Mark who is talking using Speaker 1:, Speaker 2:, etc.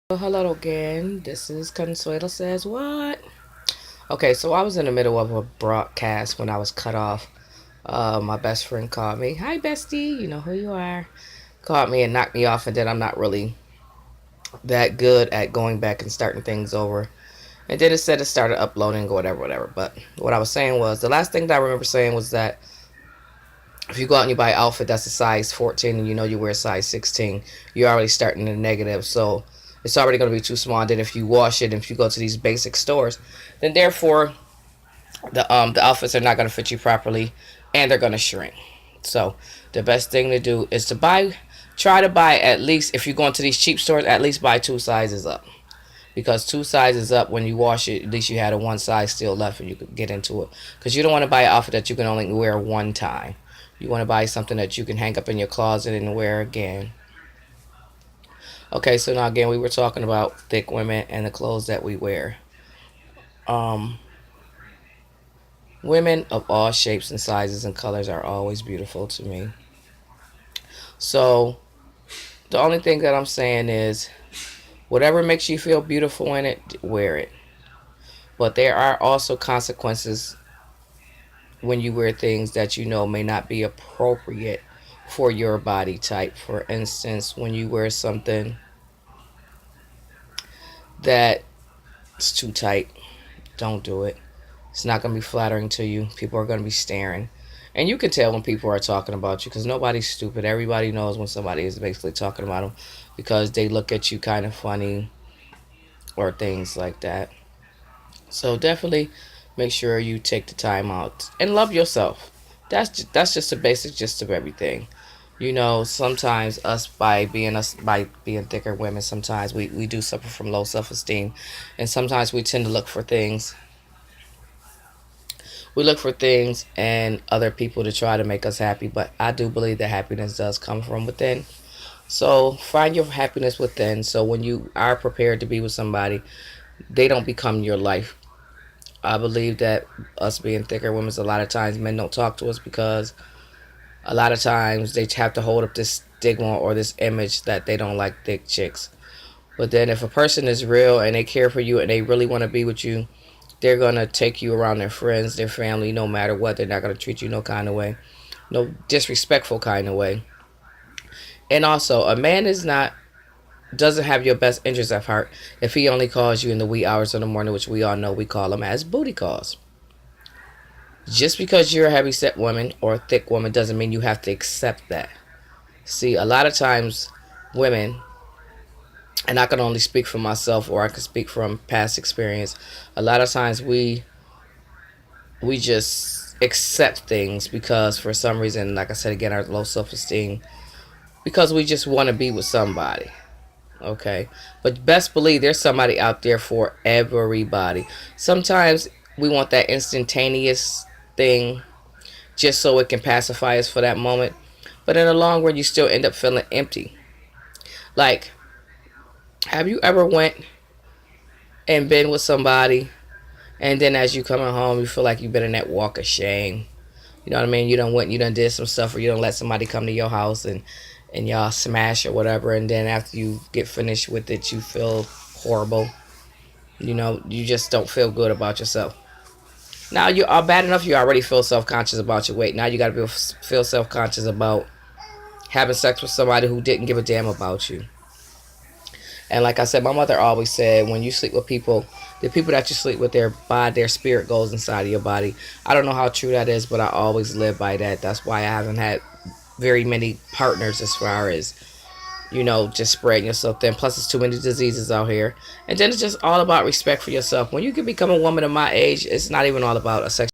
Speaker 1: Well, hello again. This is Consuela says what? Okay, so I was in the middle of a broadcast when I was cut off. My best friend called me. Hi, bestie. You know who you are. Called me and knocked me off, and then I'm not really that good at going back and starting things over. And then it said it started uploading or whatever, whatever. But what I was saying was the last thing that I remember saying was that if you go out and you buy an outfit that's a size 14 and you know you wear a size 16, you're already starting in the negative. So it's already going to be too small. And then if you wash it, if you go to these basic stores, then therefore the outfits are not going to fit you properly, and they're going to shrink. So the best thing to do is to try to buy at least, if you're going to these cheap stores, at least buy two sizes up, because two sizes up, when you wash it, at least you had a one size still left and you could get into it. Because you don't want to buy an outfit that you can only wear one time. You want to buy something that you can hang up in your closet and wear again. Okay, so now again, we were talking about thick women and the clothes that we wear. Um, Women of all shapes and sizes and colors are always beautiful to me. So the only thing that I'm saying is, whatever makes you feel beautiful in it, wear it. But there are also consequences when you wear things that you know may not be appropriate for your body type. For instance, when you wear something that's too tight, don't do it. It's not going to be flattering to you. People are going to be staring. And you can tell when people are talking about you, because nobody's stupid. Everybody knows when somebody is basically talking about them because they look at you kind of funny or things like that. So definitely make sure you take the time out and love yourself. That's just the basic gist of everything. Sometimes us by being thicker women, sometimes we do suffer from low self esteem, and sometimes we look for things and other people to try to make us happy. But I do believe that happiness does come from within. So find your happiness within. So when you are prepared to be with somebody, they don't become your life. I believe that us being thicker women, a lot of times men don't talk to us because a lot of times they have to hold up this stigma or this image that they don't like thick chicks. But then if a person is real and they care for you and they really want to be with you, they're going to take you around their friends, their family, no matter what. They're not going to treat you no kind of way, no disrespectful kind of way. And also, a man doesn't have your best interest at heart if he only calls you in the wee hours of the morning, which we all know we call them as booty calls. Just because you're a heavy set woman or a thick woman doesn't mean you have to accept that. See, a lot of times women, and I can only speak for myself or I can speak from past experience, a lot of times we just accept things because for some reason, like I said again, our low self esteem, because we just want to be with somebody. Okay, but best believe there's somebody out there for everybody. Sometimes we want that instantaneous thing just so it can pacify us for that moment, but in the long run you still end up feeling empty. Like, have you ever went and been with somebody, and then as you coming home you feel like you've been in that walk of shame? You know what I mean? You done did some stuff, or you don't let somebody come to your house and y'all smash or whatever, and then after you get finished with it, you feel horrible. You just don't feel good about yourself. Now you are bad enough. You already feel self conscious about your weight. Now you got to feel self conscious about having sex with somebody who didn't give a damn about you. And like I said, my mother always said, when you sleep with people, the people that you sleep with, their spirit goes inside of your body. I don't know how true that is, but I always live by that. That's why I haven't had very many partners as far as just spreading yourself thin. Plus, there's too many diseases out here. And then it's just all about respect for yourself. When you can become a woman of my age, it's not even all about a sex.